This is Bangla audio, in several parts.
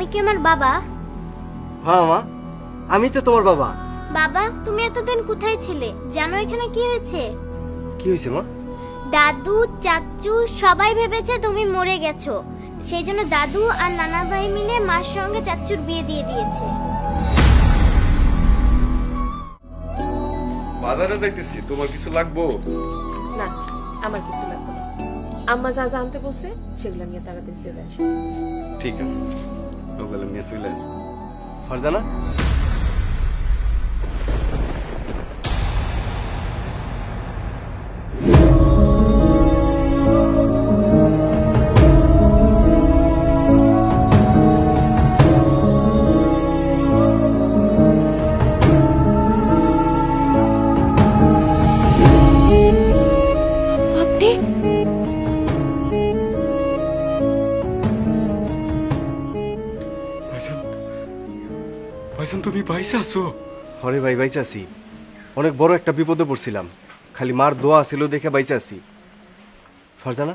তুমি কি আমার বাবা? হ্যাঁ মা, আমি তো তোমার বাবা। বাবা, তুমি এতদিন কোথায় ছিলে? জানো এখানে কি হয়েছে? কি হয়েছে মা? দাদু, চাচু সবাই ভেবেছে তুমি মরে গেছো। সেই জন্য দাদু আর নানা ভাই মিলে মার সঙ্গে চাচুর বিয়ে দিয়ে দিয়েছে। বাজারে যাইতেছি, তোমার কিছু লাগবো? না, আমার কিছু লাগবে না। আম্মা যা যা আনতে বলছে সেগুলো নিয়ে তাড়াতাড়ি চলে আসে। ঠিক আছে, ওগুলো নিয়ে চলে আসবো। ফারজানা, আপনি ভাইজান, ভাইজান তুমি বাইসে আছো? হরে ভাই বাইচে আছি। অনেক বড় একটা বিপদে পড়ছিলাম, খালি মার দোয়া ছিল দেখে বাইচে আছি। ফারজানা,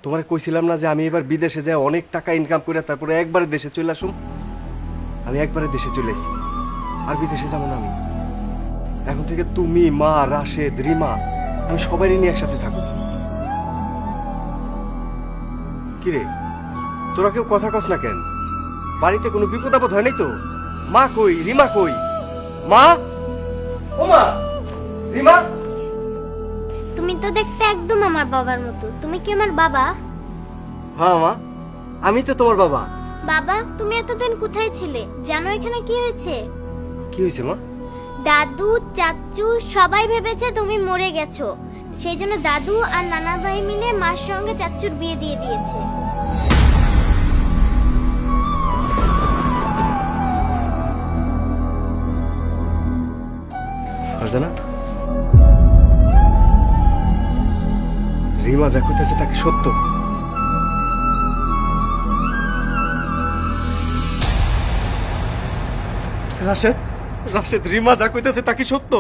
তোমারে কইছিলাম না যে আমি এবার বিদেশে যাই অনেক টাকা ইনকাম করে তারপরে একবারে দেশে চলে আসুম। আমি একবারে দেশে চলে আসি, আর বিদেশে যাবো না আমি। এখন থেকে তুমি, মা, রাশেদ, রিমা, আমি সবাই নিয়ে একসাথে থাকবো। কিরে, তোরা কেউ কথা কস না কেন? বাড়িতে কোনো বিপদ আপদ হয় নাই তো? মা কই, রিমা কই? মা, ও মা, রিমা। তুমি তো দেখতে একদম আমার বাবার মতো। তুমি কি আমার বাবা? হ্যাঁ মা, আমি তো তোমার বাবা। বাবা, তুমি এতদিন কোথায় ছিলে? জানো এখানে কি হয়েছে? কি হয়েছে মা? দাদু, চাচু সবাই ভেবেছে তুমি মরে গেছো। সেই জন্য দাদু আর নানা ভাই মিলে মার সঙ্গে চাচুর বিয়ে দিয়ে দিয়েছে। ফারজানা, রিমা যা কইতেছে তা কি সত্য? রাশেদ, রাশেদ, রিমা যা কইতেছে তা কি সত্য?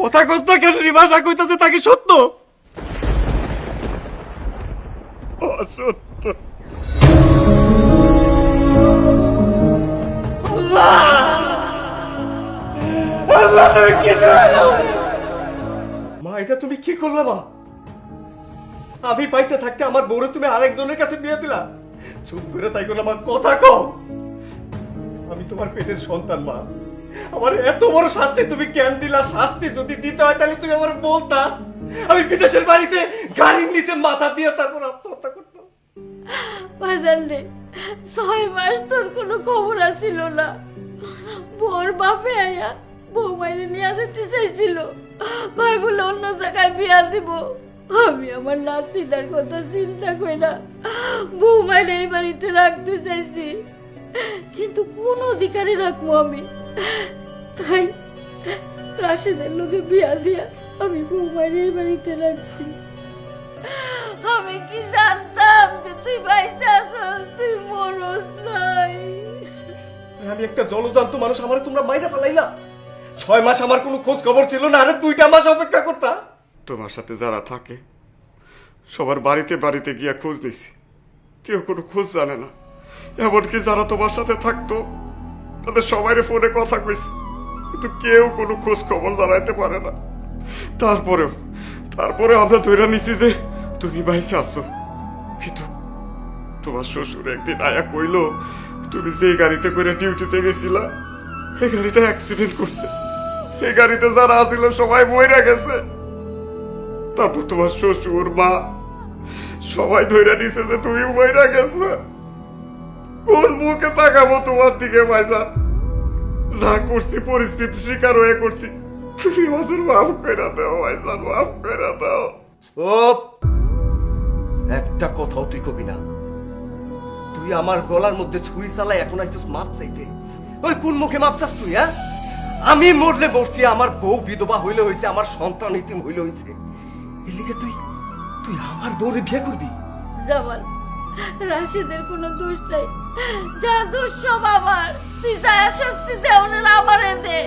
কথা কস না কেন? রিমা যা কইতেছে তা কি সত্য? অসত্য। আল্লাহ, তুমি কি শুনাইলো? মা, এটা তুমি কি করলে মা? আমি পাইছে থাকতে আমার বউরে তুমি আরেকজনের কাছে বিয়ে দিলা। চুপ করে তাই করলে মা, কথা কম। আমি তোমার পেটের সন্তান মা, আমার এত বড় শাস্তি তুমি কেন দিলা? শাস্তি যদি দিতে হয় তাহলে তুমি আমার বলতা, আমি বিদেশের বাড়িতে গাড়ির নিচে মাথা দিয়ে তারপর আত্মহত্যা করতাম। বাজার রে, 6 মাস তোর কোনো খবর আসিল না। বোর বাপে আয়া বৌমাইরে নিয়ে আসতে চাইছিল, ভাই বলে অন্য জায়গায় বিয়া দিব। আমি আমার নাতিটার কথা চিন্তা কইরা বৌমাইরে এই বাড়িতে রাখতে চাইছি, কিন্তু কোন অধিকারে রাখবো আমি? তাই রাশেদের লোকে বিয়া দিয়া আমি বৌমাইরে এই বাড়িতে রাখছি। আমি কি জানতাম যে তুই বাইসা আছিস, তুই মরস নাই। আমি একটা জলজান্ত মানুষ, আমারে তোমরা মাইরা ফেলাইলা। 6 মাস আমার কোনো খোঁজ খবর ছিল না, আরে 2টা মাস অপেক্ষা করতা। তোমার সাথে যারা থাকে সবার বাড়িতে বাড়িতে গিয়া খোঁজ নিছি, কেউ কোনো খোঁজ জানে না। এমনকি যারা তোমার সাথে থাকতো তাদের সবাইরে ফোনে কথা কইছি, কিন্তু কেউ কোনো খোঁজ খবর জানাইতে পারে না। তারপরে আমরা ধরে নিছি যে তুমি বাইসে আসো। কিন্তু তোমার শ্বশুর একদিন আয়া কইলো তুমি যে গাড়িতে করে ডিউটিতে গেছিলা এই গাড়িটা অ্যাক্সিডেন্ট করছে, এই গাড়িতে যারা আছিল সবাই মইরা গেছে। তারপর তোমার শ্বশুর, মা সবাই ধরে নিছে যে তুমি মইরা গেছো। কোন মুখে তাকাবো তোমার দিকে ভাইজান? যা করছি পরিস্থিতি শিকার হয়ে করছি, তুমি আমাদের মাফ করে দাও ভাইজান, মাফ করে দাও। ওপ, একটা কথাও তুই কবি না। তুই আমার গলার মধ্যে ছুরি চালাই এখন আইছিস মাপ চাইতে। ওই কোন মুখে মাপ চাস তুই? হ্যাঁ, আমি মরলে মরছি, আমার বউ বিধবা হইলে হইছে, আমার সন্তান ইতিম হইলে হইছে, এর লিগে তুই তুই আমার বউরে বিয়ে করবি? জামাল, রাশেদের কোনো দোষ নাই, যা দোষ সব আমার। তুই যা শাস্তি দে ওনার আমারে দে।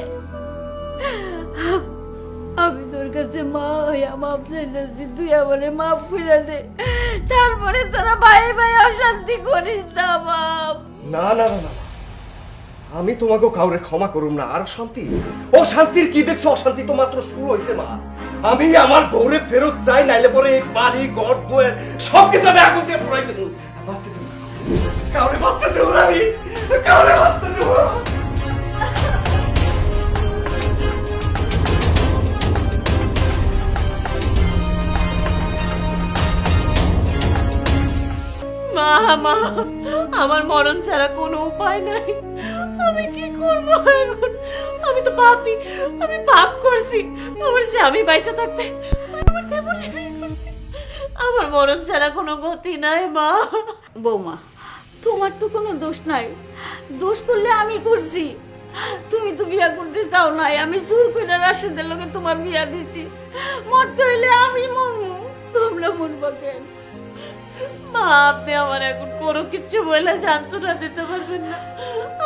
আমি তোর কাছে মা হইয়া মাপ চাইতেছি, তুই আমারে মাফ করে দে। তারপরে তোরা ভাই ভাই অশান্তি করিস না বাপ। না না না না না। আমি তোমাকে কাউরে ক্ষমা করুম না। আর শান্তি, ও শান্তির কি দেখছো? অশান্তি তো মাত্র শুরু হয়েছে মা। আমি আমার বউরে ফেরত চাই, নাইলে পরে এই বাড়ি ঘর দুয়ার সব কিছু আমি আগুন দিয়ে পুরাই দেবো। বাঁচতে দেবো না। কাউরে বাঁচতে দেবো না আমি, কাউরে বাঁচতে দেবো না। মা মা, আমার মরণ ছাড়া কোনো উপায় নাই। আমি কি করব এখন? আমি তো পাপী, আমি পাপ করছি। আমার স্বামী বাইচা থাকতে আমার দেবরে বিয়ে করছি। আমার মরণ ছাড়া কোনো গতি নাই মা। বৌমা, তোমার তো কোনো দোষ নাই। দোষ করলে আমি করছি। তুমি তো বিয়া করতে চাও নাই, আমি জোর করে রাশেদের লোকে তোমার বিয়া দিছি। মরতে হইলে আমি মরবো, তোমরা মরবা কেন? মা, আপনি আমার এখন কোনো কিছু বলে সান্ত্বনা দিতে পারবেন না।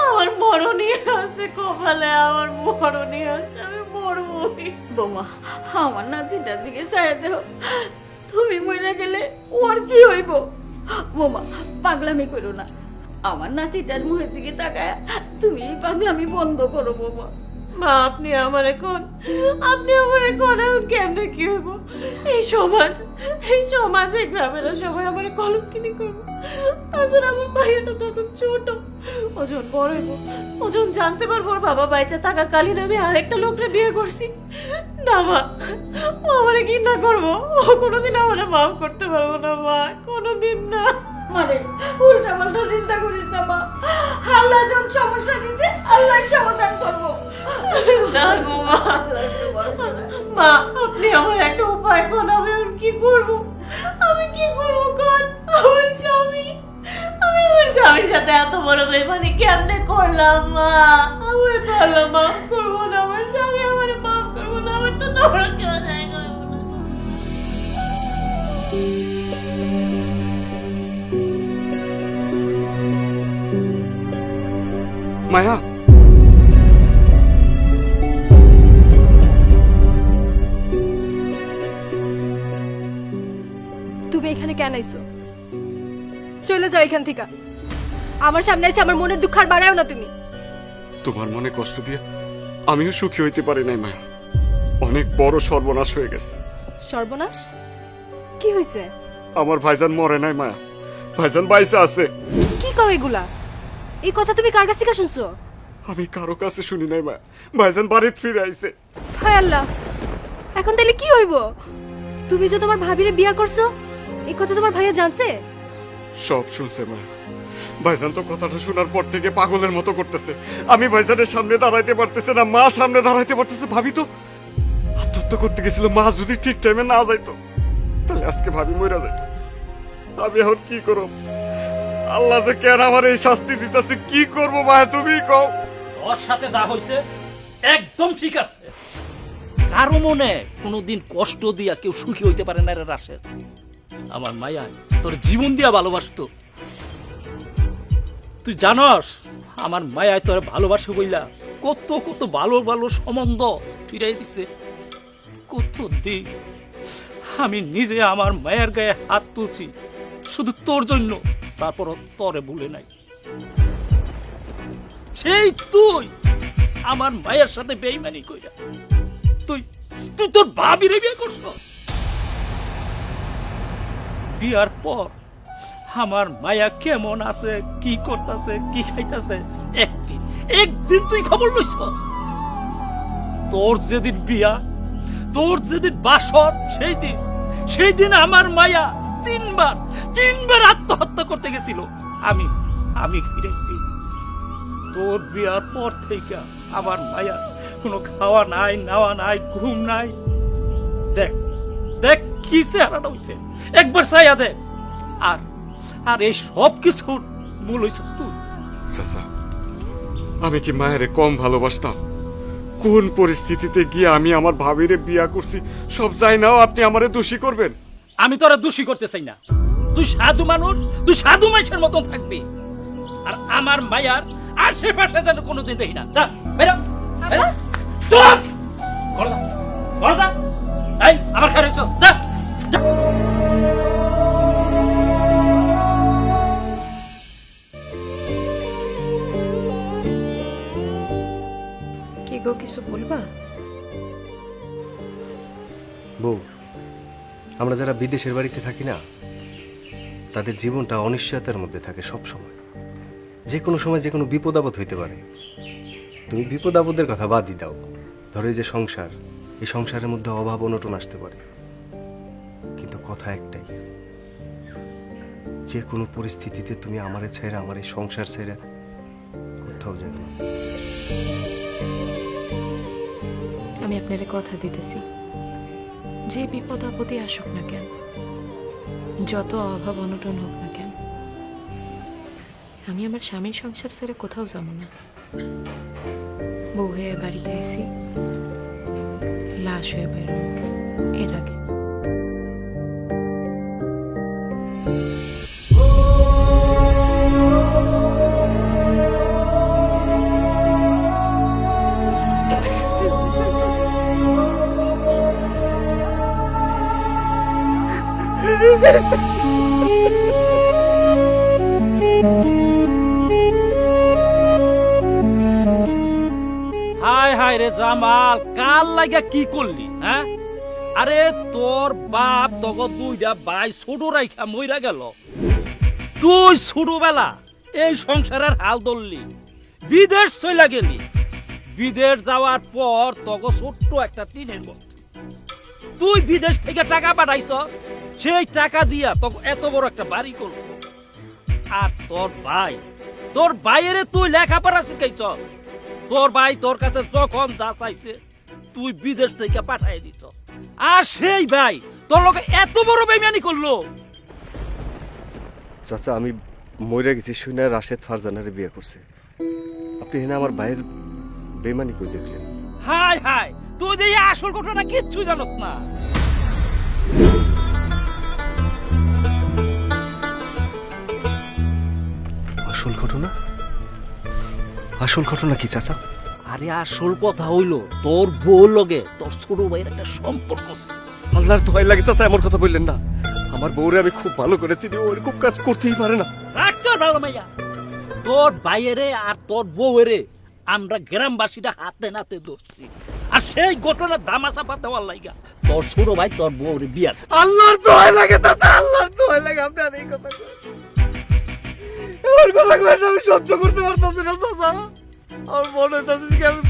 আমার মরণই আছে কপালে, আমার মরণই আছে, আমি মরবই। বৌমা, আমার নাতিটার দিকে চাই দেও। তুমি মরে গেলে ওর কি হইব? বৌমা, পাগলামি করো না। আমার নাতিটার মুখের দিকে তাকায় তুমি এই পাগলামি বন্ধ করো বৌমা। মা, আপনি আমার এখন কেমনে কি হইব? এই সমাজ এই গ্রামের সবাই আমার কলঙ্কিনী করব। তাছাড়া আমার ভাইয়াটা তখন ছোট, ওজন বড় হইব, ওজন জানতে পারবো ওর বাবা বাইচা থাকাকালীন আমি আরেকটা লোকরে বিয়ে করছি। না মা, ও আমারে কি না করবো? ও কোনোদিন আমারে মাফ করতে পারবো না মা, কোনোদিন না। মানে উল্টা পাল্টা চিন্তা করিস না মা। আল্লাহ যখন সমস্যা দিছে আল্লাহ সমাধান করবো। না গো মা, মা আপনি আমার একটা উপায় কোন, আমি আর কি করবো? আমি কি করবো কোন? আমার স্বামীর সাথে এত বড় বেমানি কেমনে করলাম মা? আমার তো আল্লাহ মাফ করবো না, আমার স্বামী আমার মাফ করবো না, আমার তো তোমরা কেউ যায় করবো না। মায়া, তুমি এখানে কেন আইছো? চলে যাও এখান থেকে। আমার সামনে এসে আমার মনের দুঃখ আর বাড়াও না তুমি। তোমার মনে কষ্ট দিয়ে আমিও সুখী হইতে পারি নাই মায়া। অনেক বড় সর্বনাশ হয়ে গেছে। সর্বনাশ? কি হয়েছে? আমার ভাইজান মরে নাই মায়া, ভাইজান বাইসে আছে। কি কও এগুলা? এই কথা তুমি কার কাছ থেকে শুনছো? আমি কারো কাছে শুনি নাই মায়া, ভাইজান বাড়িতে ফিরে আইছে। হায় আল্লাহ, এখন তাহলে কি হইব? তুমি যে তোমার ভাবিরে বিয়া করছো এই কথা তোমার ভাইয়া জানছে? সব শুনছে মায়া। ভাইজান তো কথাটা শোনার পর থেকে পাগলের মতো করতেছে। আমি ভাইজানের সামনে দাঁড়াইতে পারতেছে না, মা সামনে দাঁড়াইতে পারতেছে। ভাবি তো আত্মহত্যা করতে গেছিল। মা যদি ঠিক টাইমে না যাইতো তাহলে আজকে ভাবি মইরা যাইতো। আমি এখন কি করব? আল্লাহ যে কেন আমার এই শাস্তি দিতেছে, কি করব মায়া তুমি কও। ওর সাথে যা হয়েছে একদম ঠিক আছে। কারো মনে কোনোদিন কষ্ট দিয়া কেউ সুখী হইতে পারে না রে রাশেদ। আমার মায়া তোর জীবন দিয়া ভালোবাসতো। তুই জানস আমার মায়ায় তোর ভালোবাসে বইলা কত কত ভালো ভালো সম্বন্ধ ফিরাই দিছে। কত দিন আমি নিজে আমার মায়ের গায়ে হাত তুলছি শুধু তোর জন্য, তারপর তোরে ভুলে নাই। সেই তুই আমার মায়ের সাথে বেইমানি কইরা তুই তুই তোর ভাবিরে বিয়ে করছ। বিয়ার পর আমার মায়া কেমন আছে, কি করতেছে, কি খাইতেছে একদিন একদিন তুই খবর লইছ? তোর যেদিন বিয়া, তোর যেদিন বাসর, সেই দিন আমার মায়া তিনবার আত্মহত্যা করতে গেছিল। আমি ফিরেছি। তোর বিয়ার পর থেকে আমার মায়া কোনো খাওয়া নাই, নাওয়া নাই, ঘুম নাই। দেখ দেখ কি চেহারাটা হইছে, একবার চাইয়া দেখ। আর এই সব কিছুর মূল হইছিস তুই। চাচা, আমি কি মায়েরে কম ভালোবাসতাম? কোন পরিস্থিতিতে গিয়ে আমি আমার ভাবিরে বিয়া করছি সব যাই নাও, আপনি আমারে দোষী করবেন? আমি তোরা দোষী করতে চাই না। তুই সাধু মানুষ, তুই সাধু মানুষের মতন থাকবি। আর আমার মায়ার আশেপাশে যেন কোনোদিন দেখি না। যা বেরো, বেরো। চল করদা করদা। এই আমার খারাপ চল, যা যা। আমাকেও কিছু বলবা? বউ, আমরা যারা বিদেশের বাড়িতে থাকি না, তাদের জীবনটা অনিশ্চয়তার মধ্যে থাকে সব সময়। যে কোনো সময় যে কোনো বিপদ আপদ হইতে পারে। তুমি বিপদ আপদের কথা বাদই দাও, ধরো এই যে সংসার, এই সংসারের মধ্যে অভাব অনটন আসতে পারে, কিন্তু কথা একটাই, যে কোনো পরিস্থিতিতে তুমি আমারে ছেড়ে, আমার এই সংসার ছেড়ে কোথাও যাবে না। আমি আপনারে কথা দিতেছি, যে বিপদ আপদে আসুক না কেন, যত অভাব অনটন হোক না কেন, আমি আমার স্বামীর সংসার ছেড়ে কোথাও যাব না। বউ হয়ে বাড়িতে এসি, লাশ হয়ে বেরোবো এর আগে। হায় হায় রে জামাল, কাল লাগা কি করলি? হ্যাঁ, আরে তোর বাপ তগ দুইটা ভাই ছোট রাইখা মইরা গেল, তুই ছোটবেলা এই সংসারের হাল ধরলি, বিদেশ চইলা গেলি। বিদেশ যাওয়ার পর তগ ছোট্ট একটা টিনের ঘর, তুই বিদেশ থেকে টাকা পাঠাইছ, সেই টাকা দিয়া তক এত বড় একটা বাড়ি করলো। আর তোর ভাইয়েরে তুই লেখাপড়া শিখাইছ, তোর ভাই তোর কাছে যখন যা চাইছে তুই বিদেশ থেকে পাঠাই দিছ, আর সেই ভাই তোর লোকে এত বড় বেইমানি করলো। চাচা, আমি মরে গেছি শুনে রাশেদ ফারজানারে বিয়ে করছে। আপনি এখানে আমার ভাইয়ের বেমানি কই দেখলেন? হায় হায়, তুই যে এই আসল ঘটনা কিচ্ছু জানোস না। আসল ঘটনা? আসল ঘটনা কি চাচা? আরে আসল কথা হইল, তোর বউ লগে তোর ছোট ভাইয়ের একটা সম্পর্ক ছিল। আল্লাহর দোহাই লাগে চাচা, এমন কথা বললেন না। আমার বউরে আমি খুব ভালো করে চিনি, ও এরকম কাজ করতেই পারে না। রাখ তোর ভালো মাইয়া, তোর ভাইয়েরে আর তোর বউয়েরে আমরা গ্রামবাসীরা হাতে নাতে ধরছি, আর সেই ঘটনা দামাচাপা দেওয়ার লাইগা তোর ছোট ভাই তোর বউরে বিয়া। আল্লাহর দোহাই লাগে চাচা, আল্লাহর দোহাই লাগে, আপনি আর এই কথা কই, এমন কথা কইলে আমি সহ্য করতে পারতাছি না চাচা। আমার মনে হইতাছে যে আমি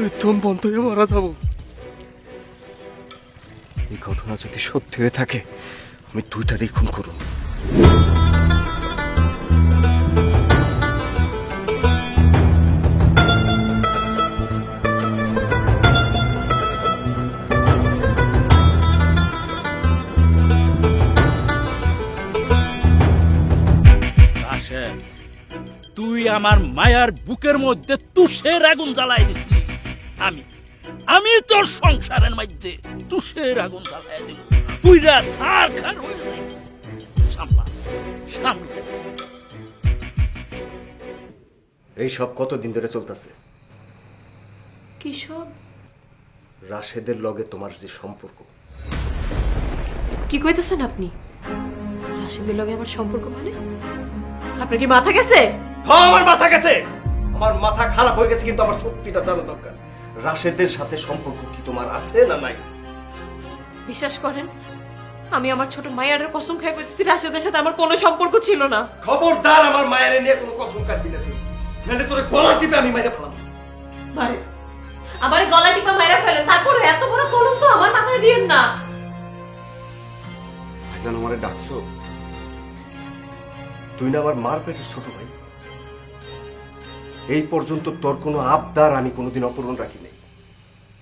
একদম বন্ধ হয়ে মারা যাবো। এই ঘটনা যদি সত্যি হয়ে থাকে, আমি দুইটারই খুন করুন। রাশেদ, তুই আমার মায়ার বুকের মধ্যে তুষের আগুন জ্বালাই দিছিলি। আমি তোর সংসারের মধ্যে তুষের আগুন জ্বালাই দিব, পুইরা সারখার হয়ে যাই। সামলা সামলা। এই সব কতদিন ধরে চলতেছে? কি সব? রাশেদের লগে তোমার যে সম্পর্ক। কি কইতেছেন আপনি? রাশেদের লগে আমার সম্পর্ক মানে? আপনার কি মাথা গেছে? হ্যাঁ, আমার মাথা গেছে, আমার মাথা খারাপ হয়ে গেছে, কিন্তু আমার সত্যিটা জানা দরকার। রাশেদের সাথে সম্পর্ক কি তোমার আছে না নাই? বিশ্বাস করেন, আমি আমার ছোট মায়ের কসম খেয়ে কইতেছি, রাশেদের সাথে আমার কোনো সম্পর্ক ছিল না। খবরদার আমার মায়ের নিয়ে কোনো কসম কাটবি না তুই, নাহলে তোরে গলা টিপে আমি মাইরে ফেলাম। ভাই, আমার গলা টিপা মাইরা ফেলেন, তারপর এত বড় কলঙ্ক আমার মাথায় দিয়েন না। ভাইজান, আমারে ডাকছো? তুই না আমার মার পেটের ছোট ভাই। এই পর্যন্ত তোর কোনো আবদার আমি কোনোদিন অপূরণ রাখি নাই।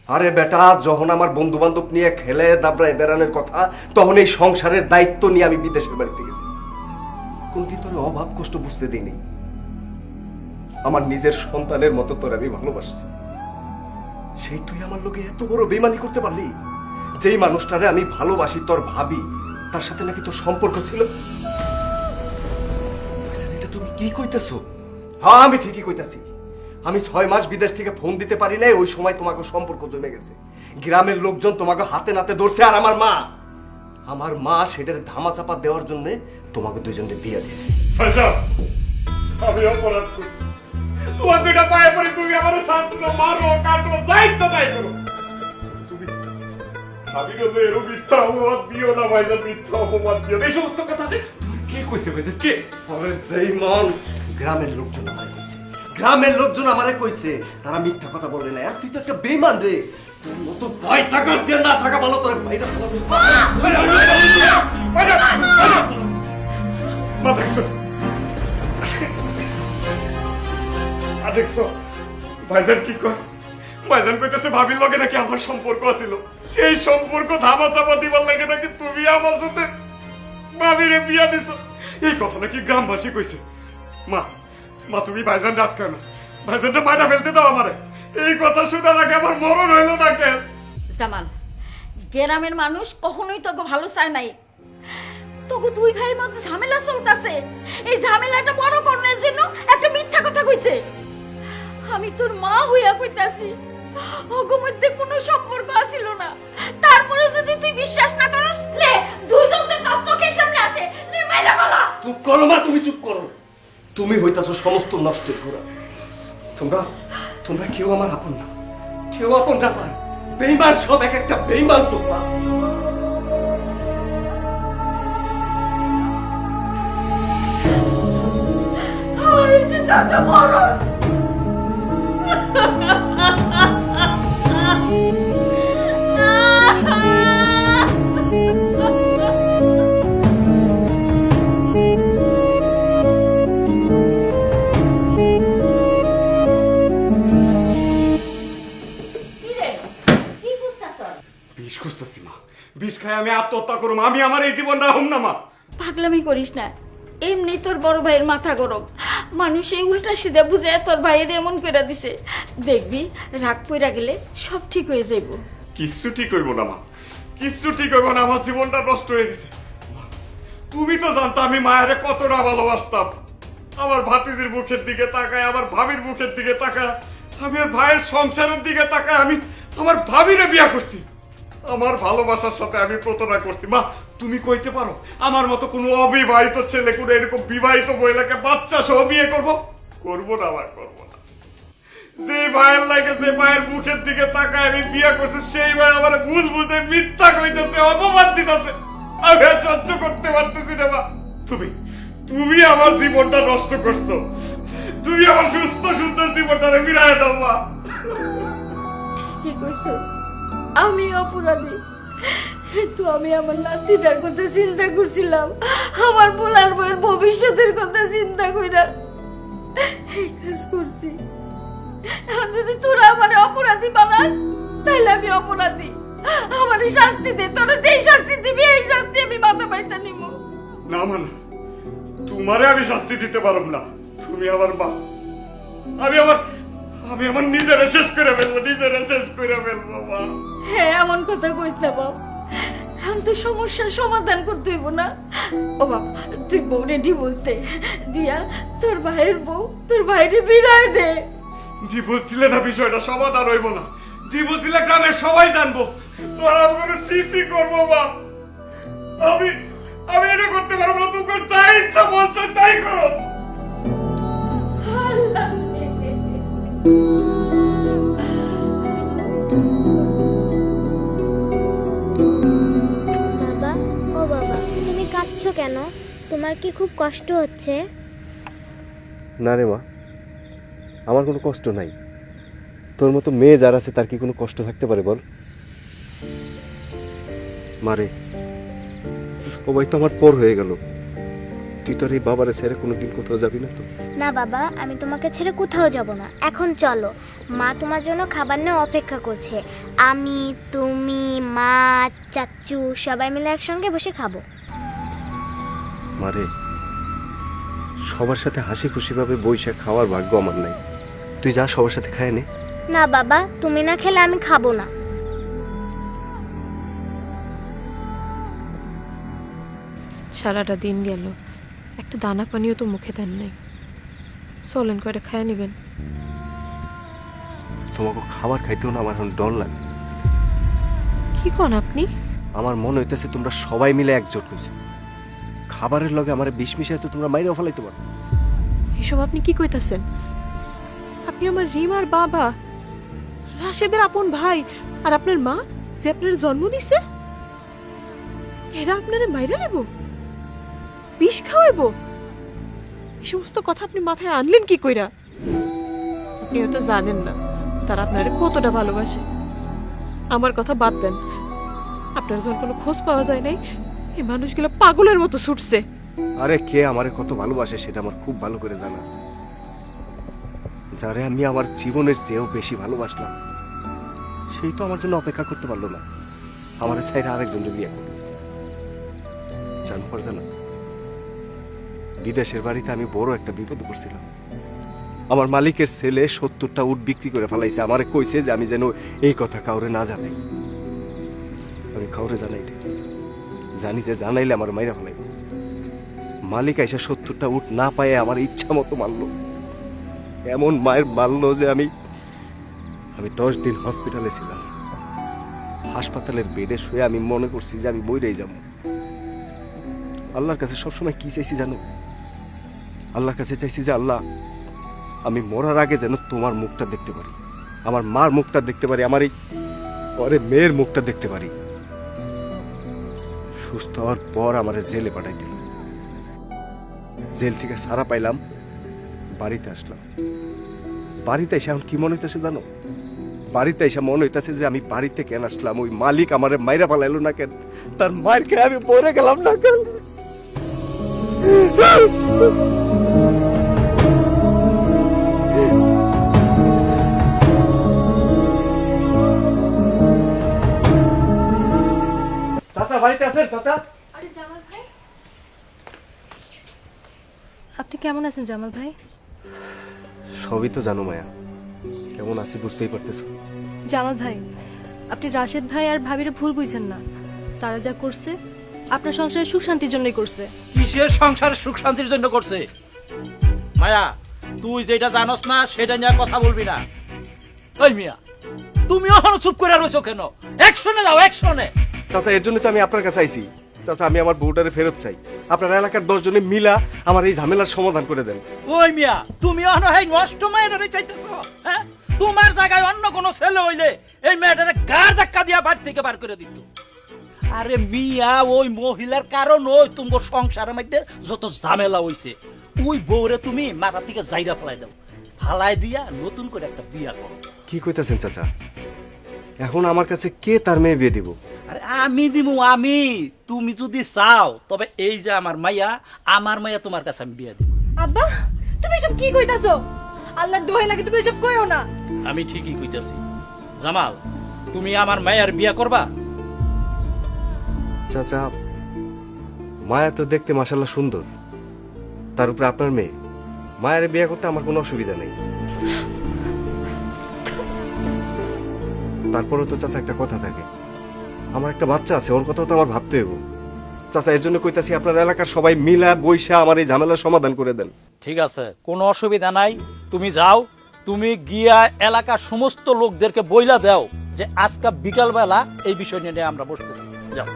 আরে বেটা, যখন আমার বন্ধু বান্ধব নিয়ে খেলে দাবড়ায় বেড়ানোর কথা, তখন এই সংসারের দায়িত্ব নিয়ে আমি বিদেশের বাড়িতে গেছি। কোনদিন তোর অভাব কষ্ট বুঝতে দিইনি। আমার নিজের সন্তানের মতো তোর আমি ভালোবাসছি, সেই তুই আমার লোকে এত বড় বেইমানি করতে পারলি? যেই মানুষটারে আমি ভালোবাসি, তোর ভাবি, তার সাথে নাকি তোর সম্পর্ক ছিল? এটা তুমি কি কইতেছো? হ্যাঁ, আমি ঠিকই কইতাছি। আমি 6 মাস বিদেশ থেকে ফোন দিতে পারি নাই, ওই সময় তোমাকে সম্পর্ক জমে গেছে। গ্রামের লোকজন তোমাকে হাতে নাতে ধরছে, আর আমার মা সেটার ধামা চাপা দেওয়ার জন্য তোমাকে দুজনের বিয়ে দিছে। আমি অপরাধ করি, তোমার দুইটা পায়ে পড়ে তুমি আমার শাস্তি দাও, মারো কাটো যা ইচ্ছা তাই করো। তুমি ভাবি গেলে এরও মিথ্যা অপবাদ দিও না ভাইজান, মিথ্যা অপবাদ দিও না। এই সমস্ত কথা তুমি কে কইছে ভাইজান, কে? আরে বেঈমান, গ্রামের লোকজন আমারে কইছে, গ্রামের লোকজন আমারে কইছে, তারা মিথ্যা কথা বলে না। আর তুই তো একটা বেঈমান রে, তোর মতো ভাই থাকার চেয়ে না থাকা ভালো। তোর ভাইরা মা দেখছো, দেখছো ভাইজান কি কয়? ভাইজান কইতেছে ভাবির লগে নাকি আমার সম্পর্ক ছিল, সেই সম্পর্ক ধামাচাপা দিবার লাগে নাকি তুমি আমার সাথে ভাবিরে বিয়া দিছো। এই কথা নাকি গ্রামবাসী কইছে। মা মা তুমি ভাইজান রাত কেন, ভাইজানটা মারা ফেলতে দাও আমারে। এই কথা শুনে নাকি আমার মরণ হইল না কেন? জামাল, গ্রামের মানুষ কখনোই তোকে ভালো চায় নাই। তোকে দুই ভাইয়ের মধ্যে ঝামেলা চলতেছে, এই ঝামেলাটা বড় করার জন্য একটা মিথ্যা কথা কইছে। আমি তোর মা হইয়া কইতাছি ওগো মধ্যে কোনো সম্পর্ক আছিল না। তারপরে যদি তুই বিশ্বাস না করস, লে দুইজন তো তোর চোখের সামনে আছে, লে মাইরা বলা। চুপ করো মা, তুমি চুপ করো। তুমি হইতাছো সমস্ত নষ্টের গোড়া। তোমরা তোমরা কেউ আমার আপন না, কেউ আপন না ভাই। বেঈমান সব এক একটা বেঈমান তোমরা। আমার এসে চাচা বড় বিষ খুঁজতেছি মা, বিষ খাই আমি আত্মহত্যা করুম। আমি আমার এই জীবন রাহুম না মা। পাগলামি করিস না, এমনি তোর বড় ভাইয়ের মাথা গরম। মানুষ এই উল্টা সিধা বুঝে তোর ভাইয়ের এমন করে দিছে, দেখবি রাগ পইরা গেলে সব ঠিক হয়ে যাইব। কিচ্ছু ঠিক হইব না মা, কিচ্ছু ঠিক হইব না। আমার জীবনটা নষ্ট হয়ে গেছে। মা, তুমি তো জানতো আমি মায়ের কতটা ভালোবাসতাম। আমার ভাতিজির মুখের দিকে তাকায়, আমার ভাবির মুখের দিকে তাকায়, আমি আর ভাইয়ের সংসারের দিকে তাকায় আমি আমার ভাবিরে বিয়া করছি। আমার ভালোবাসার সাথে আমি প্রতারণা করছি। মা তুমি কইতে পারো আমার মতো কোনো অবিবাহিত ছেলে কোনো এরকম বিবাহিত মহিলাকে বাচ্চা সহ বিয়ে করবো? করবো না মা, করবো না। যে ভাইয়ের লাগে, যে ভাইয়ের মুখের দিকে তাকায় আমি বিয়ে করছি, সেই ভাই আমার ভুল বুঝে মিথ্যা কইতেছে, অপবাদ দিতেছে। আমি আর সহ্য করতে পারতেছি না মা। তুমি তুমি আমার জীবনটা নষ্ট করছো। তুমি আমার সুস্থ সুন্দর জীবনটা ফিরায় দাও মা। কি কইছো? আমি অপরাধী, কিন্তু আমি আমার নাতিটার কথা চিন্তা করছিলাম, আমার পোলার বইয়ের ভবিষ্যতের কথা চিন্তা কইরা এই কাজ করছি। এখন যদি তোরা আমার অপরাধী বানাস, তাহলে আমি অপরাধী। আমার শাস্তি দে, তোরা যেই শাস্তি দিবি এই শাস্তি আমি মাথা পাইতে নিব। না মা না, তোমারে আমি শাস্তি দিতে পারব না। তুমি আমার মা। আমি আমার নিজেরা শেষ করে ফেলবো, নিজেরা শেষ করে ফেলবো মা। হ্যাঁ, এমন কথা কইস না বাপ। এখন তো সমস্যার সমাধান করতে হইব না। ও বাপ, তুই বউরে ডিভোর্স দে, দিয়া তোর ভাইয়ের বউ তোর ভাইরে বিদায় দে। ডিভোর্স দিলে না বিষয়টা সমাধান হইব না। ডিভোর্স দিলে গ্রামের সবাই জানবো তোর আমি কোনো সিসি করবো মা। আমি এটা করতে পারবো না। তুমি যা ইচ্ছা বলছো তাই করো। বাবা, ও বাবা, তুমি কাঁদছো কেন? তোমার কি খুব কষ্ট হচ্ছে? না রে মা, আমার কোনো কষ্ট নাই। তোর মতো মেয়ে যার আছে তার কি কোনো কষ্ট থাকতে পারে বল? মারে, সবাই তো আমার পর হয়ে গেল। তুই তোর এই বাবারে ছেড়ে কোনোদিন কোথাও যাবি না তো? না বাবা, আমি তোমাকে ছেড়ে কোথাও যাব না। এখন চলো, মা তোমার জন্য খাবার নিয়ে অপেক্ষা করছে। আমি, তুমি, মা, চাচু সবাই মিলে একসঙ্গে বসে খাবো। মারে, সবার সাথে হাসি খুশি ভাবে বৈশাখ খাওয়ার ভাগ্য আমার নাই। তুই যা সবার সাথে খায় নে। না বাবা, তুমি না খেলে আমি খাবো না। সারাটা দিন গেল, একটা দানা পানিও তো মুখে দেন নাই। চলেন করে খায় নিবেন। তোমাকে খাবার খাইতেও না আমার এখন ডর লাগে। কি কন আপনি? আমার মনে হইতেছে তোমরা সবাই মিলে একজোট হয়েছে। খাবারের লগে আমার বিষ মিশায় তো তোমরা মাইরেও ফেলাইতে পারো। এসব আপনি কি কইতাছেন? আপনি আমার রিমার বাবা, রাশেদের আপন ভাই, আর আপনার মা যে আপনার জন্ম দিছে এরা আপনারে মাইরা নেব, বিষ খাওয়াইব? এই সমস্ত কথা আপনি মাথায় আনলেন কি কইরা? আপনি হয়তো জানেন না তারা আপনারে কতটা ভালোবাসে। আমার কথা বাদ দেন, আপনার যখন কোনো খোঁজ পাওয়া যায় নাই, এই মানুষগুলো পাগলের মতো ছুটছে। আরে কে আমারে কত ভালোবাসে সেটা আমার খুব ভালো করে জানা আছে। যারে আমি আমার জীবনের চেয়েও বেশি ভালোবাসলাম, সেই তো আমার জন্য অপেক্ষা করতে পারলো না, আমার ছাইরে আরেকজনকে বিয়ে করলো। জানো জানো, বিদেশের বাড়িতে আমি বড় একটা বিপদে পড়ছিলাম। আমার মালিকের ছেলে 70টা উট বিক্রি করে ফেলাইছে। আমারে কইছে যে আমি যেন এই কথা কাউরে না জানাই। আমি কাউরে জানাই রে, জানি যে জানাইলে আমার মাইরা ফেলাইব। মালিক আইসা 70টা উট না পায়ে আমার ইচ্ছা মতো মারলো, এমন মায়ের মারলো যে আমি 10 দিন হসপিটালে ছিলাম। হাসপাতালের বেডে শুয়ে আমি মনে করছি যে আমি মইরাই যাব। আল্লাহর কাছে সবসময় কি চাইছি জানো? আল্লাহর কাছে চাইছি যে আল্লাহ, আমি মরার আগে যেন তোমার মুখটা দেখতে পারি, আমার মার মুখটা দেখতে পারি, আমার এই পরে মেয়ের মুখটা দেখতে পারি। সুস্থ হওয়ার পর আমার জেলে পাঠাই দিল। জেল থেকে ছাড়া পাইলাম, বাড়িতে আসলাম। বাড়িতে এসে এখন কি মনে হইতেছে জানো? বাড়িতে এসে মনে হইতেছে যে আমি বাড়িতে কেন আসলাম, ওই মালিক আমারে মাইরা পালাইলো না কেন, তার মায়ের খেয়ে আমি পড়ে গেলাম না কেন। চাচা বাড়িতে আছেন? চাচা, আরে জামাল ভাই, আপনি কেমন আছেন জামাল ভাই? সবই তো জানো মায়া, কেমন আছি বুঝতেই পারতেছো। জামাল ভাই, আপনি রাশেদ ভাই আর ভাবিরে ভুল বুঝছেন না। তারা যা করছে আপনার সংসারের সুখ শান্তির জন্যই করছে। কিসের সংসার সুখ শান্তির জন্য করছে? মায়া, তুই যেটা জানোস না সেটা নিয়ে কথা বলবি না। ওই মিয়া, তুমি এখনো চুপ করে রয়েছো কেন? অ্যাকশনে যাও, অ্যাকশনে। চাচা, এর জন্য তো আমি আপনার কাছে আইছি। চাচা, আমি আমার বউটারে ফেরত চাই। আপনার এলাকার 10 জনে মিলা আমার এই ঝামেলার সমাধান করে দেন। ওই মিয়া, তুমি এখনো এই নষ্ট মেয়েটারে চাইতেছো? হ্যাঁ, তোমার জায়গায় অন্য কোনো ছেলে হইলে এই মেয়েটারে গার ধাক্কা দিয়া বাড়ি থেকে বার করে দিত। আরে মিয়া, ওই মহিলার কারণ ওই তোমার সংসারের মধ্যে যত ঝামেলা হইছে, ওই বউরে তুমি মাথা থেকে জাইরা ফেলাই দাও, ফালাই দিয়া নতুন করে একটা বিয়া করো। কি কইতাছেন চাচা? এখন আমার কাছে কে তার মেয়ে বিয়ে দিব? আরে আমি দিমু, আমি। তুমি যদি চাও তবে এই যে আমার মাইয়া তোমার কাছে আমি বিয়া দিব। আব্বা, তুমি এসব কি কইতাছো? আল্লাহর দোহাই লাগে তুমি এসব কইও না। আমি ঠিকই কইতাছি। জামাল, তুমি আমার মায়ের বিয়া করবা? চাচা, মায়া তো দেখতে মাশাআল্লাহ সুন্দর, তার উপরে আপনার মেয়ে। মায়ের বিয়ে করতে আমার কোনো অসুবিধা নেই। তারপরেও তো চাচা একটা কথা থাকে, আমার একটা বাচ্চা আছে, ওর কথাও তো আমার ভাবতে হইব। চাচা, এর জন্য কইতাছি আপনার এলাকার সবাই মিলা বইসা আমার এই ঝামেলার সমাধান করে দেন। ঠিক আছে, কোনো অসুবিধা নাই। তুমি যাও, তুমি গিয়া এলাকার সমস্ত লোকদেরকে বইলা দাও যে আজকে বিকালবেলা এই বিষয় নিয়ে আমরা বসতেছি। যাও।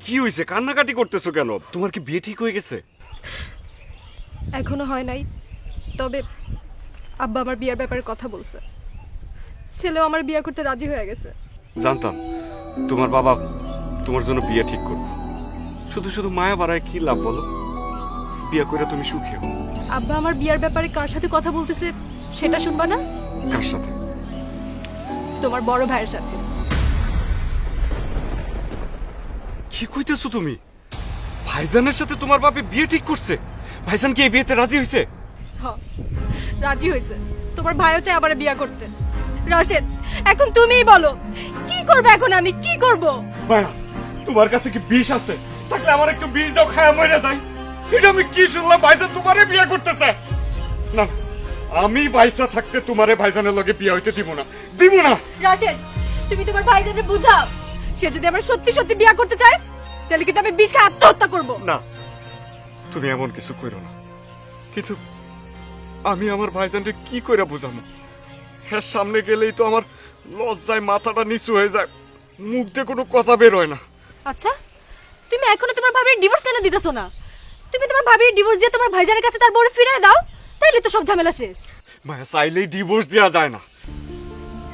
কি হয়েছে? কান্নাকাটি করতেছো কেন? তোমার কি বিয়ে ঠিক হয়ে গেছে? এখনো হয় নাই, তবে আব্বা আমার বিয়ার ব্যাপারে কথা বলছে। ছেলেও আমার বিয়ে করতে রাজি হয়ে গেছে। জানতাম তোমার বাবা তোমার জন্য বিয়ে ঠিক করবে। শুধু শুধু মায়া বাড়ায় কি লাভ বলো? বিয়ে করে তুমি সুখী হও। আব্বা আমার বিয়ার ব্যাপারে কার সাথে কথা বলতেছে সেটা শুনবা না? কার সাথে? তোমার বড় ভাইয়ের সাথে। কি কইতেছো তুমি? ভাইজানের সাথে তোমার বাপে বিয়ে ঠিক করছে? ভাইজান কি এই বিয়েতে রাজি হয়েছে? হ্যাঁ, রাজি হয়েছে। তোমার ভাইও চাই আবার বিয়ে করতে। রাশেদ, এখন তুমিই বলো কি করবে? এখন আমি কি করব? মায়া, তোমার কাছে কি বিষ আছে? থাকলে আমার একটু বিষ দাও, খায়া মরে যাই। এটা আমি কি শুনলাম? ভাইজান তোমারে বিয়ে করতেছে? না, আমি বাইসা থাকতে তোমারে ভাইজানের লগে বিয়ে হইতে দিব না, দিব না। রাশেদ, তুমি তোমার ভাইজানকে বুঝাও। সে যদি আমার সত্যি সত্যি বিয়ে করতে চায় তাহলে কিন্তু আমি বিষ খেয়ে আত্মহত্যা করব। না, তুমি এমন কিছু কইরো না। কিন্তু আমি আমার ভাইজানকে কি কইরা বুঝামু? হ্যাঁ সামনে গেলেই তো আমার লজ্জায় মাথাটা নিচু হয়ে যায়, মুখ দিয়ে কোনো কথা বের হয় না। আচ্ছা, তুমি এখনো তোমার ভাবির ডিভোর্স কেন দিতেছো না? তুমি তোমার ভাবির ডিভোর্স দিয়ে তোমার ভাইজানের কাছে তার বউরে ফিরিয়ে দাও, তাইলে তো সব ঝামেলা শেষ। মায়া চাইলেই ডিভোর্স দেওয়া যায় না।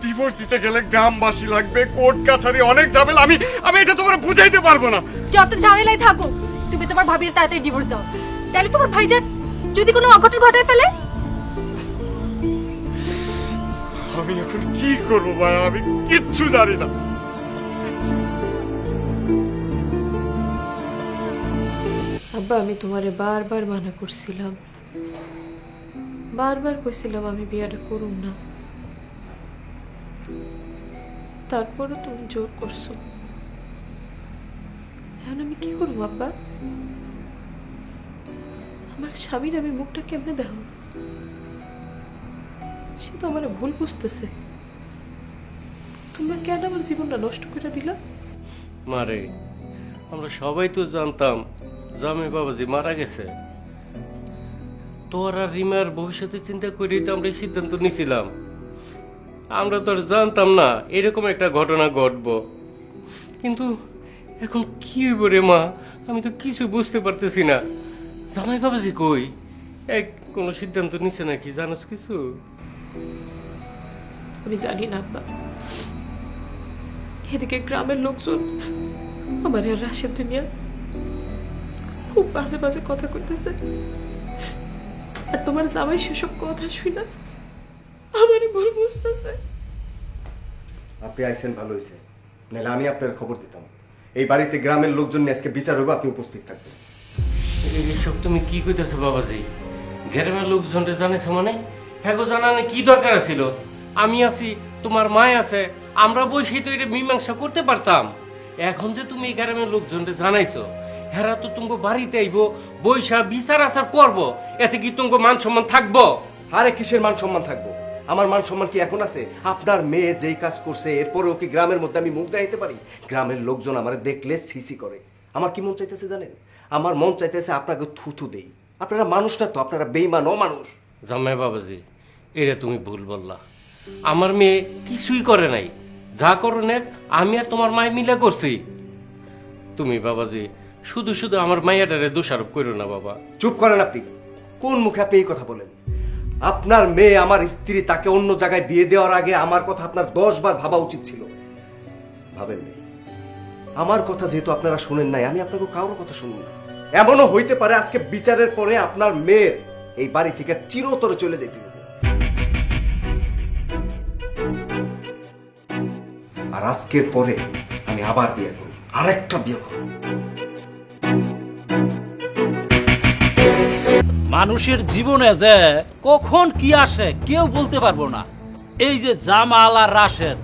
ডিভোর্স দিতে গেলে গ্রামবাসী লাগবে, কোর্ট কাছারি, অনেক ঝামেলা। আমি এটা তোমার বুঝাইতে পারবো না। যত ঝামেলাই থাকুক, তুমি তোমার ভাবির তাড়াতাড়ি ডিভোর্স দাও, তাহলে তোমার ভাইজান যদি কোনো অঘটন ঘটায় ফেলে। আমি এখন কি করবো মায়া, আমি কিচ্ছু জানি না। আব্বা, আমি তোমারে বারবার মানা করছিলাম, বারবার কইছিলাম আমি বিয়াটা করুম না, তারপরও তুমি জোর করছো। এখন আমি কি করবো আব্বা? আমার স্বামীর আমি মুখটা কেমনে দেখাবো? সে তো আমার ভুল বুঝতেছে। তোমরা কেন আমার জীবনটা নষ্ট করে দিলা? মারে, আমরা সবাই তো জানতাম জামাই বাবাজি মারা গেছে। তোর আর রিমার ভবিষ্যতের চিন্তা করেই তো আমরা এই সিদ্ধান্ত নিয়েছিলাম। আমরা তো আর জানতাম না এরকম একটা ঘটনা ঘটবো। কিন্তু এখন কি হইব রে মা, আমি তো কিছু বুঝতে পারতেছি না। জামাই বাবাজি কই? কোনো সিদ্ধান্ত নিছে নাকি, জানোস কিছু? আমি জানি না আব্বা। এদিকে গ্রামের লোকজন আমার আর রাশেদ নিয়ে খুব বাজে বাজে কথা কইতেছে, আর তোমার জামাই সেসব কথা শুই না আমারই ভুল বুঝতেছে। আপনি আইছেন ভালো হয়েছে, নাহলে আমি আপনার খবর দিতাম। এই বাড়িতে গ্রামের লোকজন নিয়ে আজকে বিচার হবে, আপনি উপস্থিত থাকবেন। এইসব তুমি কি কইতেছো বাবাজি? গ্রামের লোকজনটা জানিস মানে? হ্যাঁ গো, জানানো কি দরকার ছিল? আমি আছি, তোমার মায় আছে, আমরা বসে তো এটা মীমাংসা করতে পারতাম। এখন যে তুমি এই গ্রামের লোকজনটা জানাইছো, হেরা তো তোমাকে বাড়িতে আইবো, বৈশা বিচার আচার করবো, এতে কি তোমাকে মান সম্মান থাকবো? আরে কিসের মান সম্মান থাকবো? আমার মান সম্মান কি এখন আছে? আপনার মেয়ে যেই কাজ করছে এরপরেও কি গ্রামের মধ্যে আমি মুখ দেখাইতে পারি? গ্রামের লোকজন আমার দেখলে সিসি করে। আমার কি মন চাইতেছে জানেন? আমার মন চাইতেছে আপনাকে থুথু দেই। আপনারা মানুষ না তো, আপনারা বেঈমান অমানুষ। জামাই বাবাজি, এটা তুমি ভুল বললা। আমার মেয়ে কিছুই করে নাই, যা করণের আমি আর তোমার মায় মিলে করছি। তুমি বাবাজি শুধু শুধু আমার মাইয়াটারে দোষারোপ করো না বাবা। চুপ করেন আপনি। কোন মুখে আপনি এই কথা বলেন? আপনার মেয়ে আমার স্ত্রী, তাকে অন্য জায়গায় বিয়ে দেওয়ার আগে আমার কথা আপনার 10 বার ভাবা উচিত ছিল। ভাবেন নাই। আমার কথা যেহেতু আপনারা শুনেন নাই, আমি আপনাকে কারোর কথা শুনুন না। এমনও হইতে পারে আজকে বিচারের পরে আপনার মেয়ের এই বাড়ি থেকে চিরতরে চলে যেতে হবে। আর আজকের পরে আমি আবার বিয়ে করব, আরেকটা বিয়ে করব। মানুষের জীবনে যে কখন কি আসে কেউ বলতে পারবো না। এই যে জামাল আর রাশেদ,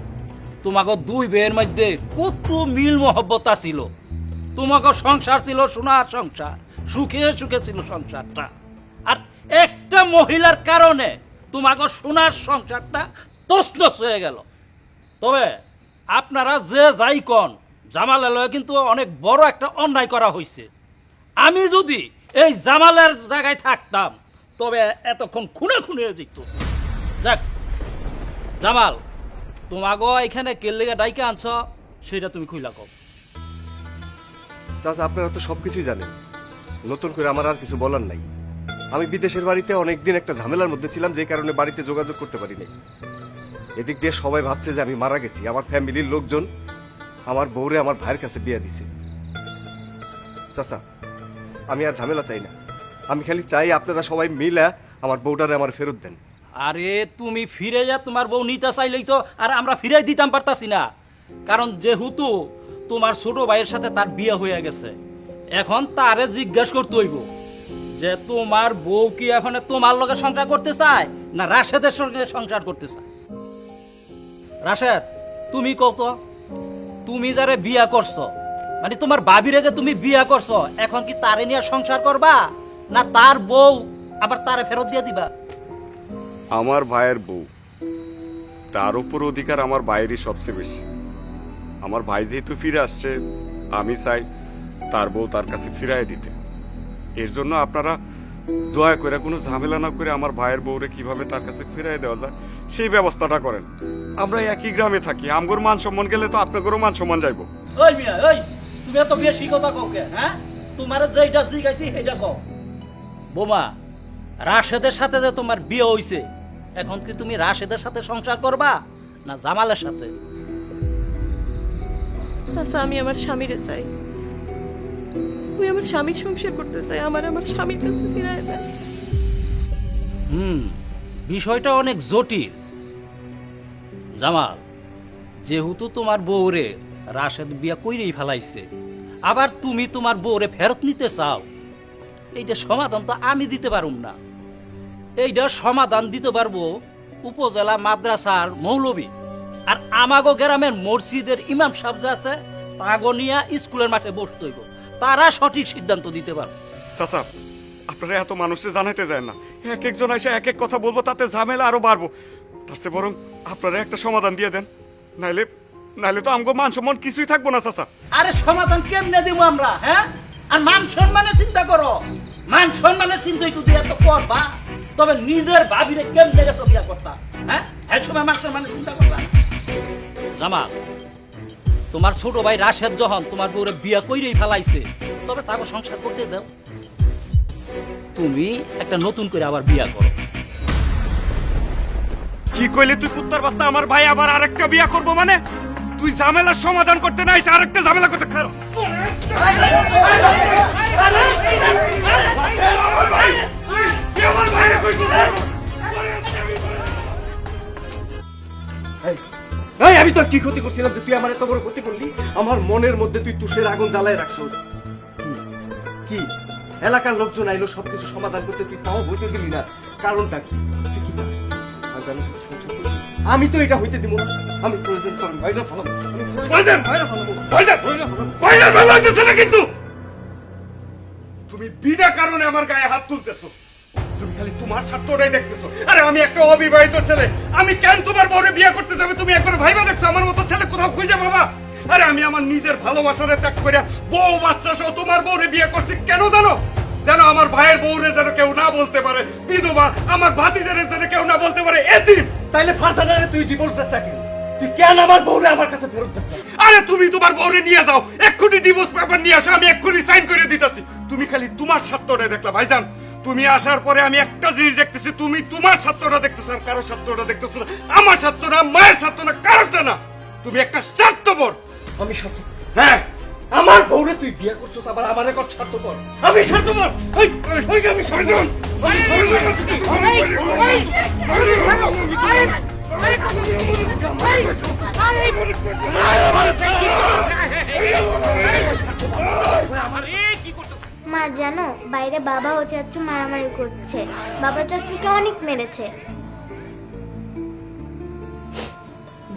তোমাকে দুই বেয়ের মধ্যে কত মিল মহব্বতা ছিল। তোমাকে সংসার ছিল সোনার সংসার, সুখে সুখে ছিল সংসারটা। আর একটা মহিলার কারণে তোমাকে সোনার সংসারটা তছনছ হয়ে গেল। তবে আপনারা যে যাই কন, জামালের লয়ে কিন্তু অনেক বড় একটা অন্যায় করা হয়েছে। আমি যদি এই জামালের জায়গায় থাকতাম তবে এতক্ষণ খুনে খুনে যেত। যাক জামাল, তোমাগো এখানে কেল্লিগা ডাইকে আনছ সেটা তুমি খুইলা কও। চাচা, আপনারা তো সবকিছুই জানেন, নতুন করে আমার আর কিছু বলার নাই। আমি বিদেশের বাড়িতে অনেকদিন একটা ঝামেলার মধ্যে ছিলাম, যে কারণে বাড়িতে যোগাযোগ করতে পারি নাই। এদিক দিয়ে সবাই ভাবছে যে আমি মারা গেছি। আমার ফ্যামিলির লোকজন আমার বউরে আমার ভাইয়ের কাছে বিয়ে দিছে। চাচা, আমি আর ঝামেলা চাই না। আমি খালি চাই আপনারা সবাই মিলে আমার বউটারে আমার ফেরত দেন। আরে তুমি ফিরে যা, তোমার বউ নিতে চাইলেই তো আর আমরা ফিরে দিতাম পারতাছি না। কারণ যেহেতু তোমার ছোট ভাইয়ের সাথে তার বিয়ে হয়ে গেছে, এখন তারে জিজ্ঞাসা করতে হইব যে তোমার বউ কি এখন তোমার লগে সংসার করতে চায় না রাশেদের সঙ্গে সংসার করতে চায়। রাশেদ, তুমি কত, তুমি যারে বিয়া করছো, মানে তোমার ভাবিরে যে তুমি বিয়া করছো, এখন কি তারে নিয়ে সংসার করবা না তার বউ আবার তারে ফেরত দিয়ে দিবা? আমার ভাইয়ের বউ, তার উপর অধিকার আমার ভাইয়েরই সবচেয়ে বেশি। আমার ভাই যেহেতু ফিরে আসছে, আমি চাই তার বউ তার কাছে ফিরাই দিতে। এর জন্য আপনারা দয়া করে কোনো ঝামেলা না করে আমার ভাইয়ের বউরে কিভাবে তার কাছে ফিরিয়ে দেওয়া যায় সেই ব্যবস্থাটা করেন। আমরা একই গ্রামে থাকি, আমগোর মান সম্মান গেলে তো আপনাদেরও মান সম্মান যাইব। ওই মিয়া ওই, তুমি এত বেশি কথা কও কে? হ্যাঁ, তোমার যেটা জিগাইছি সেটা কও। বোমা, রাশেদের সাথে যে তোমার বিয়ে হইছে, এখন কি তুমি রাশেদের সাথে সংসার করবা না জামালের সাথে? চাচা, আমি আমার স্বামীরে চাই। আমি আমার স্বামীর সংসার করতে চাই, আমার স্বামীর কাছে ফিরায় দেয়। বিষয়টা অনেক জটিল জামাল। যেহেতু তোমার বউরে রাশেদ বিয়া কইরেই ফেলাইছে, আবার তুমি তোমার বউরে ফেরত নিতে চাও, এইটা সমাধান তো আমি দিতে পারুম না। এইটা সমাধান দিতে পারবো উপজেলা মাদ্রাসার মৌলবী আর আমাগো গ্রামের মসজিদের ইমাম সাহেব যে আছে, তাগো নিয়া স্কুলের মাঠে বসতে হইব, তারা সঠিক সিদ্ধান্ত দিতে পারবে। চাচা, আপনারা এত মানুষকে জানাইতে যায় না, এক একজন এসে এক এক কথা বলবো, তাতে ঝামেলা আরো বাড়বো। তার চেয়ে বরং আপনারা একটা সমাধান দিয়ে দেন, নাইলে নাইলে তো আমগো মান সম্মান কিছুই থাকবো না চাচা। আরে সমাধান কেমনে দিব আমরা? হ্যাঁ, আর মান সম্মানের চিন্তা করো। মান সম্মানের চিন্তাই যদি এত করবা, তবে নিজের ভাবিরে কেমনে গেছো বিয়া করতা? হ্যাঁ, এই সময় মান সম্মানের চিন্তা করবা। জামাল, তোমার ছোট ভাই রাশেদ যখন তোমার বউরে বিয়া কইরেই ফেলাইছে, তবে তাকে সংসার করতে দাও। তুমি একটা নতুন করে আবার বিয়া করো। কি কইলে তুই কুত্তার বাচ্চা? আমার ভাই আবার আরেকটা বিয়া করবো মানে? তুই ঝামেলার সমাধান করতে না এসে আরেকটা ঝামেলা করতে খারাপ। এই, আমি তোর কি ক্ষতি করছিলাম যে তুই আমার এত বড় ক্ষতি করলি? আমার মনের মধ্যে তুই তুষের আগুন জ্বালায় রাখছিস। কি এলাকার লোকজন আইলো সবকিছু সমাধান করতে, তুই তাও হইতে দিলি না? কারণটা কি? তুই কি চাস? আর জানিস তুই সংসার করবি? আমি তো এটা হইতে দিব না। আমি প্রয়োজন তোর ভাইরা ফালাবো, আমি প্রয়োজন ভাইরা ফালাবো, ভাইজান ভালো লাগতেছে না কিন্তু। তুমি বিনা কারণে আমার গায়ে হাত তুলতেছো। তুমি খালি তোমার স্বার্থটাই দেখতেছো। আরে আমি একটা অবিবাহিত ছেলে, আমি কেন তোমার বউরে বিয়ে করতে যাবে? তুমি একবার ভাইবা দেখছো আমার মতো ছেলে কোথাও খুঁজে বাবা? আরে আমি আমার নিজের ভালোবাসারে ত্যাগ করে বউ বাচ্চা সহ তোমার বউরে বিয়ে করছি কেন জানো? যেন আমার ভাইয়ের বউরে যেন কেউ না বলতে পারে বিধবা, আমার ভাতিজারে যেন কেউ না বলতে পারে এতিম। তাইলে ফারজানারে তুই ডিভোর্স দিস না কেন? তুই কেন আমার বউরে আমার কাছে ফেরত দিস না? আরে তুমি তোমার বউরে নিয়ে যাও, এক্ষুনি ডিভোর্স পেপার নিয়ে আসো, আমি এক্ষুনি সাইন করে দিতেছি। তুমি খালি তোমার স্বার্থটাই দেখলা ভাইজান। তুমি আসার পরে আমি একটা জিনিস দেখতেছি, তুমি তোমার স্বার্থটা দেখতেছো আর কারোর স্বার্থটা দেখতেছো না। আমার স্বার্থ না, মায়ের স্বার্থ না, কারোরটা না। তুমি একটা স্বার্থপর। আমি স্বার্থ? হ্যাঁ, আমার বউরে তুই বিয়ে করছিস, আবার আমার এক স্বার্থপর? আমি স্বার্থপর? আমি স্বার্থপর? মা জানো, বাইরে বাবা ও চাচ্চু মারামারি করছে। বাবা চাচ্চুকে অনেক মেরেছে।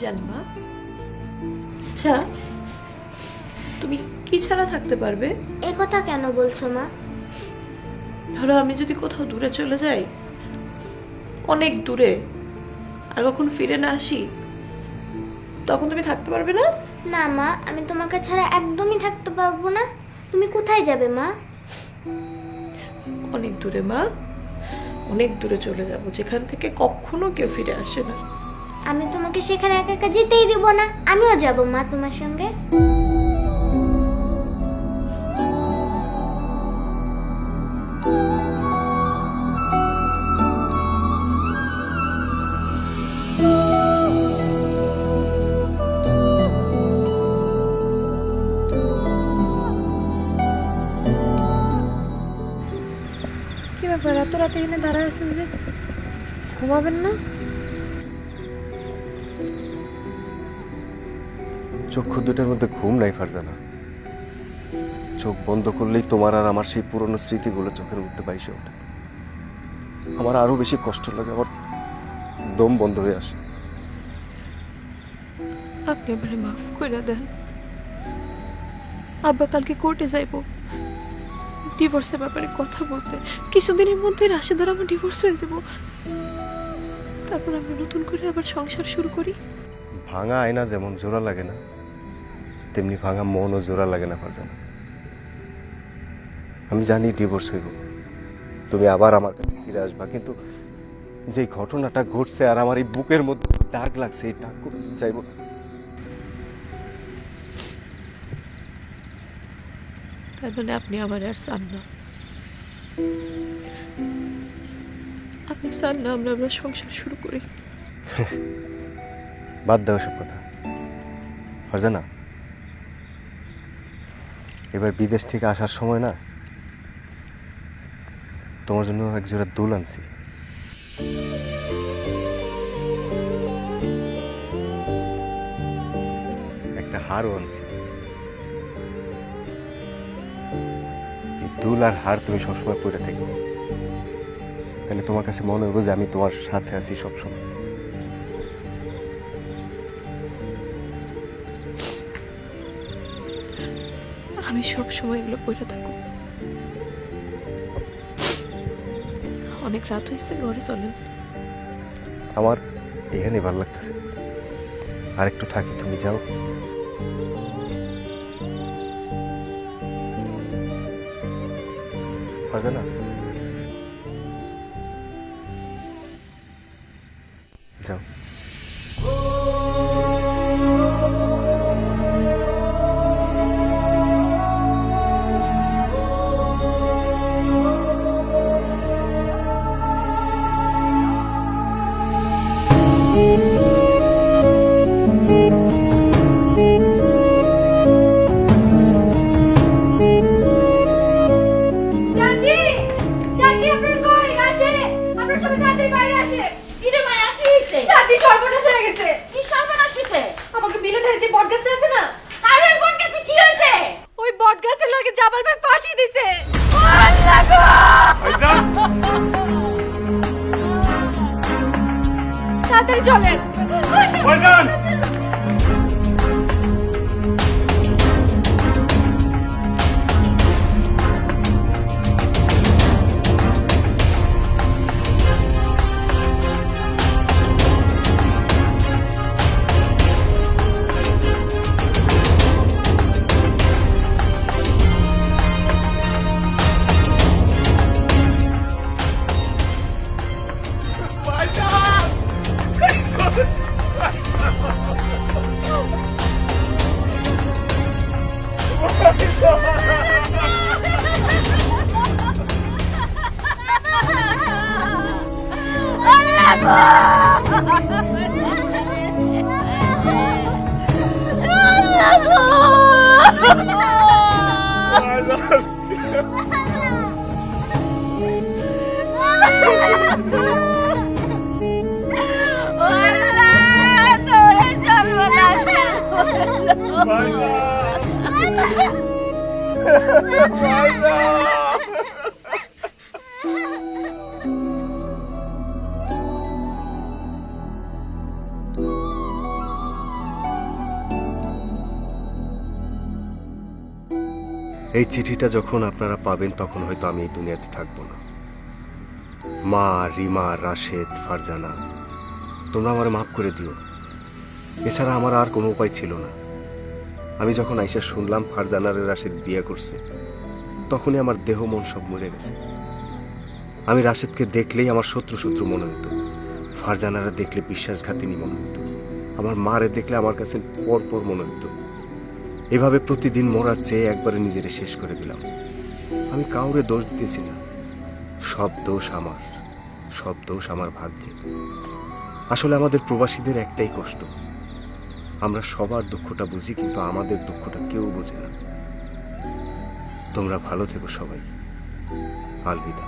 জানি মা। আচ্ছা, তুমি কি ছাড়া থাকতে পারবে? এ কথা কেন বলছো মা? ধরো আমি যদি কোথাও দূরে চলে যাই, অনেক দূরে, আর কখন ফিরে না আসি, তখন তুমি থাকতে পারবে না? না মা, আমি তোমাকে ছাড়া একদমই থাকতে পারবো না। তুমি কোথায় যাবে মা? অনেক দূরে মা, অনেক দূরে চলে যাব, যেখান থেকে কখনো কেউ ফিরে আসে না। আমি তোমাকে সেখানে একা একা যেতেই দিব না। আমিও যাব মা তোমার সঙ্গে। কি ব্যাপার, এত রাতে এখানে দাঁড়ায় আছেন যে? ঘুমাবেন না? চক্ষু দুটার মধ্যে ঘুম নাই ফারজানা। চোখ বন্ধ করলেই তোমার আর আমার সেই পুরনো স্মৃতিগুলো চোখের মধ্যে বাইসে ওঠে। আমার আরো বেশি কষ্ট লাগে, আমার দম বন্ধ হয়ে আসে। আপনি আমারে মাফ করে দেন। আব্বা কালকে কোর্টে যাইব ডিভোর্সের ব্যাপারে কথা বলতে। কিছুদিনের মধ্যে রাশেদের আমার ডিভোর্স হয়ে যাব, তারপর আমরা নতুন করে আবার সংসার শুরু করি। ভাঙা আয়না যেমন জোড়া লাগে না, তেমনি ভাঙা মনও জোড়া লাগে না ফারজানা। আমি জানি ডিভোর্স হইব, তুমি আবার আমার কাছে ফিরে আসবা, কিন্তু যে ঘটনাটা ঘটছে আর আমার এই বুকের মধ্যে দাগ লাগছে, এই দাগ করতে চাইবো না। তার মানে আপনি আমার আর চান না? আপনি চান না আমরা সংসার শুরু করি? বাদ দাও সব কথা। ফারজানা, এবার বিদেশ থেকে আসার সময় না তোমার জন্য এক জোড়া দুল আনছি। একটা হারও আনছি। এই দুল আর হার তুমি সবসময় পরে থাকবে, তাহলে তোমার কাছে মনে হবে যে আমি তোমার সাথে আছি সবসময়। আমি সব সময় এগুলো পড়ে থাকবো। অনেক রাত হয়েছে, ঘরে চলেন। আমার এখানে ভালো লাগতেছে, আর একটু থাকি, তুমি যাও। ফারজানা, যাও। চাচি, চাচি আপনার কই? আসে, আপনার সবাই তাড়াতাড়ি বাইরে আসে। কিরে মায়া, কি হইছে? চাচি সর্বনাশ হয়ে গেছে। কি সর্বনাশ হইছে? আমাকে বিলে ধরে যে বটগাছটা আছে না, আরে বটগাছে কি হইছে? ওই বটগাছের লগে জামাল ভাই ফাঁসি দিছে। তাড়াতাড়ি চলেন। এই চিঠিটা যখন আপনারা পাবেন তখন হয়তো আমি এই দুনিয়াতে থাকবো না। মা, রিমা, রাশেদ, ফারজানা, তোমরা আমার মাফ করে দিও। এছাড়া আমার আর কোনো উপায় ছিল না। আমি যখন আইসা শুনলাম ফারজানার রাশেদ বিয়ে করছে, তখনই আমার দেহ মন সব মরে গেছে। আমি রাশেদকে দেখলেই আমার শত্রু শত্রু মনে হতো, ফারজানারা দেখলে বিশ্বাসঘাতিনী মনে হতো, আমার মারে দেখলে আমার কাছে পরপর মনে হতো। এভাবে প্রতিদিন মরার চেয়ে একবারে নিজেরে শেষ করে দিলাম। আমি কাউরে দোষ দিতেছি না, সব দোষ আমার, সব দোষ আমার ভাগ্যের। আসলে আমাদের প্রবাসীদের একটাই কষ্ট, আমরা সবার দুঃখটা বুঝি, কিন্তু আমাদের দুঃখটা কেউ বোঝে না। তোমরা ভালো থেকো সবাই। আলবিদা।